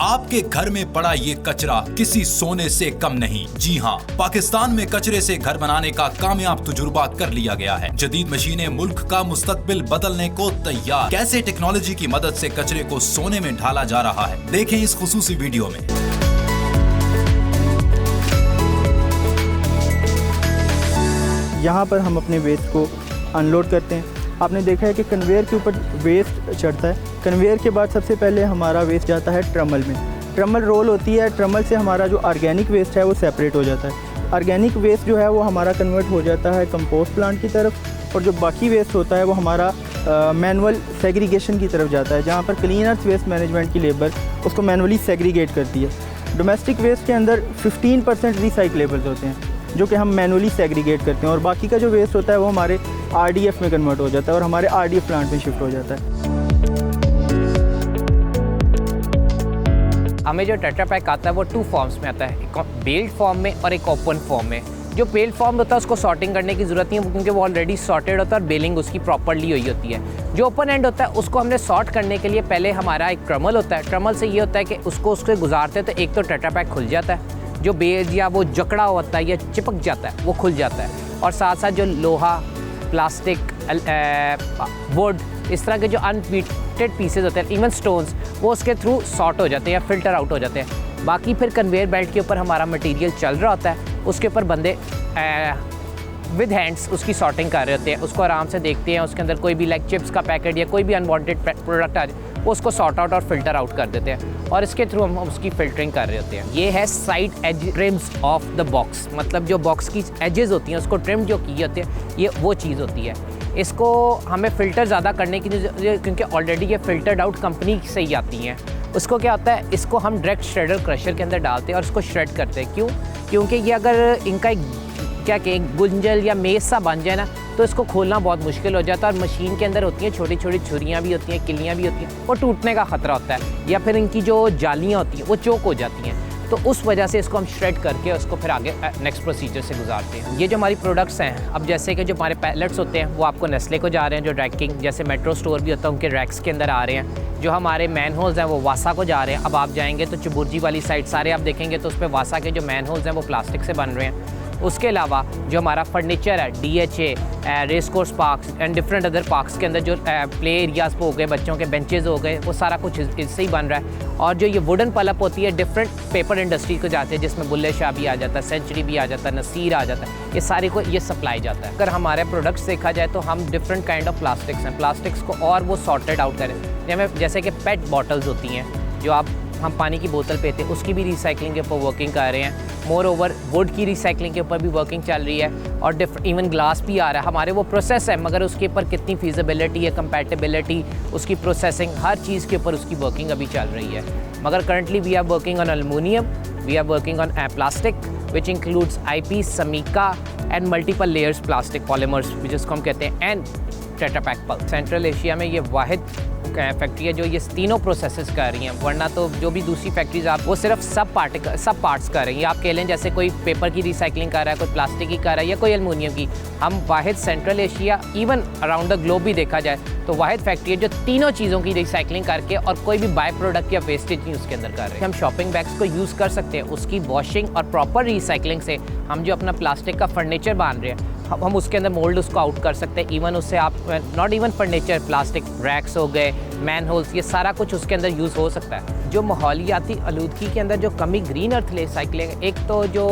आपके घर में पड़ा ये कचरा किसी सोने से कम नहीं। जी हाँ, पाकिस्तान में कचरे से घर बनाने का कामयाब तजुर्बा कर लिया गया है। जदीद मशीनें मुल्क का मुस्तकबिल बदलने को तैयार। कैसे टेक्नोलॉजी की मदद से कचरे को सोने में ढाला जा रहा है, देखें इस खुसूसी वीडियो में। यहाँ पर हम अपने वेस्ट को अनलोड करते हैं। आपने देखा है कि कन्वेयर के ऊपर वेस्ट चढ़ता है। कन्वेयर के बाद सबसे पहले हमारा वेस्ट जाता है ट्रमल में। ट्रमल रोल होती है। ट्रमल से हमारा जो ऑर्गेनिक वेस्ट है वो सेपरेट हो जाता है। ऑर्गेनिक वेस्ट जो है वो हमारा कन्वर्ट हो जाता है कंपोस्ट प्लांट की तरफ, और जो बाकी वेस्ट होता है वो हमारा मैनुअल सेग्रीगेशन की तरफ जाता है, जहाँ पर क्लीन अर्थ वेस्ट मैनेजमेंट की लेबर उसको मैनुअली सेग्रीगेट करती है। डोमेस्टिक वेस्ट के अंदर 15% रिसाइक्लेबल्स होते हैं जो कि हम मैनुअली सेग्रीगेट करते हैं, और बाकी का जो वेस्ट होता है वो हमारे RDF में कन्वर्ट हो जाता है और हमारे RDF प्लांट में शिफ्ट हो जाता है। हमें जो टेट्रा पैक आता है वो 2 फॉर्म्स में आता है, एक बेल्ड फॉर्म में और एक ओपन फॉर्म में। जो बेल्ड फॉर्म होता है उसको सॉर्टिंग करने की ज़रूरत नहीं है क्योंकि वो ऑलरेडी सॉर्टेड होता है और बेलिंग उसकी प्रॉपरली हुई होती है। जो ओपन एंड होता है उसको हमने सॉर्ट करने के लिए पहले हमारा एक ट्रमल होता है। ट्रमल से ये होता है कि उसको उससे गुजारते हैं तो एक तो टेट्रा पैक खुल जाता है, जो बेज या वो जकड़ा होता है या चिपक जाता है वो खुल जाता है, और साथ साथ जो लोहा, प्लास्टिक, वुड, इस तरह के जो अनट्रीटेड पीसेज होते हैं, इवन स्टोन्स, वो उसके थ्रू सॉर्ट हो जाते हैं या फिल्टर आउट हो जाते हैं। बाकी फिर कन्वेयर बेल्ट के ऊपर हमारा मटेरियल चल रहा होता है, उसके ऊपर बंदे विद हैंड्स उसकी सॉर्टिंग कर रहे होते हैं, उसको आराम से देखते हैं, उसके अंदर कोई भी लाइक चिप्स का पैकेट या कोई भी अनवांटेड प्रोडक्ट आ जाए वो उसको सॉर्ट आउट और फिल्टर आउट कर देते हैं, और इसके थ्रू हम उसकी फिल्टरिंग कर रहे होते हैं। ये है side edge trims of the box, मतलब जो बॉक्स की एजेस होती हैं उसको ट्रिम जो की होती है, ये वो चीज़ होती है। इसको हमें फ़िल्टर ज़्यादा करने की क्योंकि ऑलरेडी ये फ़िल्टर्ड आउट कंपनी से ही आती हैं। उसको क्या होता है, इसको हम डायरेक्ट श्रेडर क्रशर के अंदर डालते हैं और इसको श्रेड करते हैं। क्यों? क्योंकि ये अगर इनका एक क्या कहें गुंजल या मेज़ सा बन जाए ना तो इसको खोलना बहुत मुश्किल हो जाता है, और मशीन के अंदर होती हैं छोटी छोटी छुरियाँ भी होती हैं, किलियाँ भी होती हैं, वो टूटने का ख़तरा होता है, या फिर इनकी जो जालियाँ होती हैं वो चोक हो जाती हैं। तो उस वजह से इसको हम श्रेड करके उसको फिर आगे नेक्स्ट प्रोसीजर से गुजारते हैं। ये जो हमारी प्रोडक्ट्स हैं, अब जैसे कि जो हमारे पैलेट्स होते हैं वो आपको नेस्ले को जा रहे हैं, जो रैकिंग जैसे मेट्रो स्टोर भी होता है उनके रैक्स के अंदर आ रहे हैं। जो हमारे मैन होल्स हैं वो वासा को जा रहे हैं। अब आप जाएंगे तो चुबुर्जी वाली साइड सारे आप देखेंगे तो उस पर वासा के जो मैन होल्स हैं वो प्लास्टिक से बन रहे हैं। उसके अलावा जो हमारा फर्नीचर है, DHA, race course parks and different other parks के अंदर जो प्ले एरियाज़ हो गए, बच्चों के बेंचेस हो गए, वो सारा कुछ इससे ही बन रहा है। और जो ये वुडन पलप होती है डिफरेंट पेपर इंडस्ट्री को जाते हैं, जिसमें बुल्ले शाह भी आ जाता है, सेंचुरी भी आ जाता है, नसीर आ जाता है, ये सारे को ये सप्लाई जाता है। अगर हमारे प्रोडक्ट्स देखा जाए तो हम डिफरेंट काइंड ऑफ प्लास्टिक्स हैं, प्लास्टिक्स को और वो सॉर्टेड आउट करें। जैसे कि पेट बॉटल्स होती हैं जो हम पानी की बोतल पीते हैं, उसकी भी रिसाइकलिंग के ऊपर वर्किंग कर रहे हैं। मोर ओवर वुड की रिसाइकलिंग के ऊपर भी वर्किंग चल रही है, और इवन ग्लास भी आ रहा है। हमारे वो प्रोसेस है, मगर उसके ऊपर कितनी फीजिबिलिटी है, कंपैटिबिलिटी, उसकी प्रोसेसिंग, हर चीज़ के ऊपर उसकी वर्किंग अभी चल रही है। मगर currently we are working on aluminium, we are working on plastic which includes IP, समीका and multiple layers plastic polymers जिसको हम कहते हैं, and tetra pak pulp. Central Asia में ये वाहिद फैक्ट्री है जो ये तीनों प्रोसेसेस कर रही हैं, वरना तो जो भी दूसरी फैक्ट्रीज आप वो सिर्फ सब पार्ट्स कर रही हैं। आप कह लें जैसे कोई पेपर की रिसाइकलिंग कर रहा है, कोई प्लास्टिक की कर रहा है, या कोई एल्युमिनियम की। हम वाहिद central Asia, even around the globe भी देखा जाए तो वाहिद फैक्ट्री है जो तीनों चीज़ों की रिसाइकलिंग करके और कोई भी बाय प्रोडक्ट या वेस्टेज नहीं उसके अंदर कर रहे हैं। हम शॉपिंग बैग्स को यूज़ कर सकते हैं, उसकी वॉशिंग और प्रॉपर रिसाइकलिंग से हम जो अपना प्लास्टिक का फर्नीचर बांध रहे हैं हम उसके अंदर मोल्ड उसको आउट कर सकते हैं। इवन उससे आप not even furniture, plastic racks हो गए, मैन होल्स, ये सारा कुछ उसके अंदर यूज़ हो सकता है। जो माहौलियाती आलूदगी के अंदर जो कमी ग्रीन अर्थ रिसाइकलिंग, एक तो जो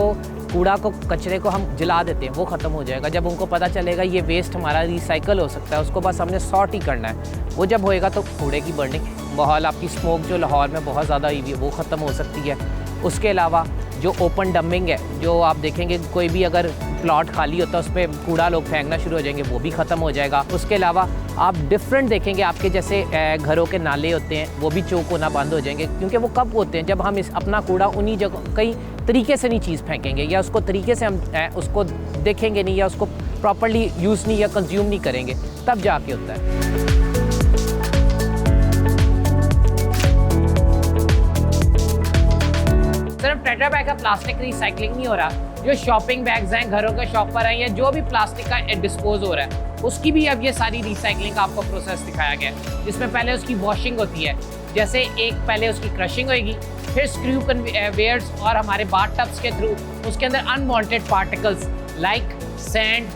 कूड़ा को, कचरे को हम जला देते हैं वो ख़त्म हो जाएगा। जब उनको पता चलेगा ये वेस्ट हमारा रिसाइकल हो सकता है, उसको बस हमने सॉर्ट ही करना है, वो जब होएगा तो कूड़े की बर्निंग, माहौल आपकी स्मोक जो लाहौर में बहुत ज़्यादा हुई है वो ख़त्म हो सकती है। उसके अलावा जो ओपन डंपिंग है, जो आप देखेंगे कोई भी अगर प्लॉट खाली होता है उस पर कूड़ा लोग फेंकना शुरू हो जाएंगे, वो भी ख़त्म हो जाएगा। उसके अलावा आप डिफरेंट देखेंगे, आपके जैसे घरों के नाले होते हैं वो भी चौक होना बंद हो जाएंगे, क्योंकि वो कब होते हैं जब हम अपना कूड़ा उन्हीं जगह कई तरीके से नहीं चीज़ फेंकेंगे, या उसको तरीके से हम उसको देखेंगे नहीं, या उसको प्रॉपर्ली यूज़ नहीं या कंज्यूम नहीं करेंगे, तब जाके होता है। सिर्फ टेट्रा पैक का प्लास्टिक रिसाइकलिंग नहीं हो रहा, जो शॉपिंग बैग्स हैं, घरों के शॉपर हैं, या जो भी प्लास्टिक का डिस्पोज हो रहा है उसकी भी अब ये सारी रिसाइकलिंग का आपको प्रोसेस दिखाया गया है, जिसमें पहले उसकी वॉशिंग होती है, जैसे एक पहले उसकी क्रशिंग होगी, फिर स्क्रू कन्वेयर्स और हमारे बाथ टब्स के थ्रू उसके अंदर अनवांटेड पार्टिकल्स लाइक सैंड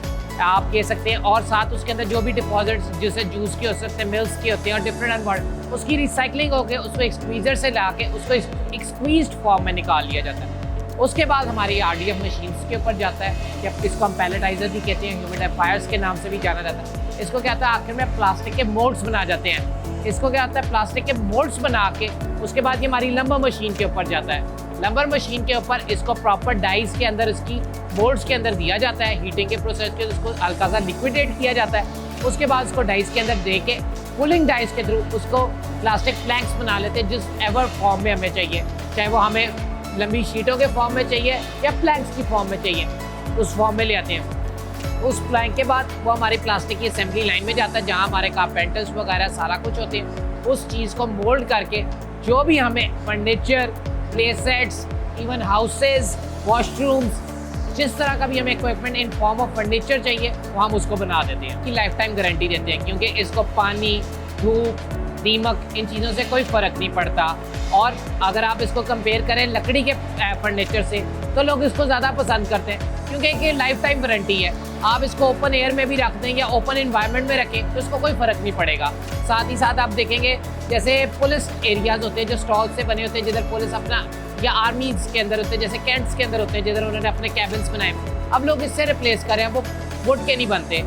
आप कह सकते हैं, और साथ उसके अंदर जो भी डिपॉजिट्स जैसे जूस के हो सकते हैं, मिल्क के होते हैं और डिफरेंट अनवांटेड, उसकी रिसाइकलिंग होकर उसको एक स्क्वीज़र से ला के उसको एक स्क्वीज्ड फॉर्म में निकाल लिया जाता है। उसके बाद हमारी RDF मशीन्स के ऊपर जाता है, या इसको हम पैलेटाइजर भी कहते हैं, ह्यूमिडिफायर्स के नाम से भी जाना जाता है। इसको क्या होता है, आखिर में प्लास्टिक के मोल्ड्स बना जाते हैं। इसको क्या होता है, प्लास्टिक के मोल्ड्स बना के उसके बाद ये हमारी लंबर मशीन के ऊपर जाता है। लंबर मशीन के ऊपर इसको प्रॉपर डाइस के अंदर इसकी मोल्ड्स के अंदर दिया जाता है, हीटिंग के प्रोसेस के उसको हल्का सा लिक्विडेट किया जाता है। उसके बाद उसको डाइस के अंदर दे के कूलिंग डाइस के थ्रू उसको प्लास्टिक प्लैंक्स बना लेते हैं, जिस एवर फॉर्म में हमें चाहिए, चाहे वो हमें लंबी शीटों के फॉर्म में चाहिए या प्लैंक्स की फॉर्म में चाहिए, उस फॉर्म में ले आते हैं। उस प्लैंक के बाद वो हमारी प्लास्टिक की असेंबली लाइन में जाता है, जहाँ हमारे कारपेंटर्स वगैरह सारा कुछ होते हैं। उस चीज़ को मोल्ड करके जो भी हमें furniture, play sets, even houses, washrooms, जिस तरह का भी हमें equipment in form of furniture चाहिए वो हम उसको बना देते हैं। कि लाइफ टाइम गारंटी देते हैं, क्योंकि इसको पानी, धूप, दीमक, इन चीज़ों से कोई फ़र्क नहीं पड़ता। और अगर आप इसको कंपेयर करें लकड़ी के फर्नीचर से, तो लोग इसको ज़्यादा पसंद करते हैं, क्योंकि ये लाइफ टाइम वारंटी है। आप इसको ओपन एयर में भी रख दें या ओपन इन्वायरमेंट में रखें तो इसको कोई फ़र्क नहीं पड़ेगा। साथ ही साथ आप देखेंगे जैसे पुलिस एरियाज़ होते हैं जो स्टॉल से बने होते हैं, जिधर पुलिस अपना, या आर्मीज़ के अंदर होते हैं, जैसे कैंट्स के अंदर होते हैं जिधर उन्होंने अपने कैबिन्स बनाए, अब लोग इससे रिप्लेस करें, वो वुड के नहीं बनते।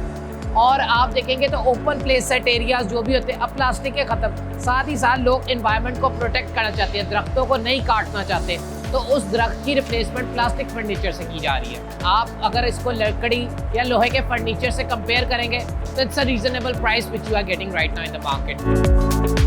और आप देखेंगे तो ओपन प्लेस सेट एरियाज जो भी होते हैं अब प्लास्टिक के ख़त्म। साथ ही साथ लोग एनवायरनमेंट को प्रोटेक्ट करना चाहते हैं, दरख्तों को नहीं काटना चाहते, तो उस दरख्त की रिप्लेसमेंट प्लास्टिक फर्नीचर से की जा रही है। आप अगर इसको लकड़ी या लोहे के फर्नीचर से कंपेयर करेंगे तो it's a reasonable price which you are getting right now in the market.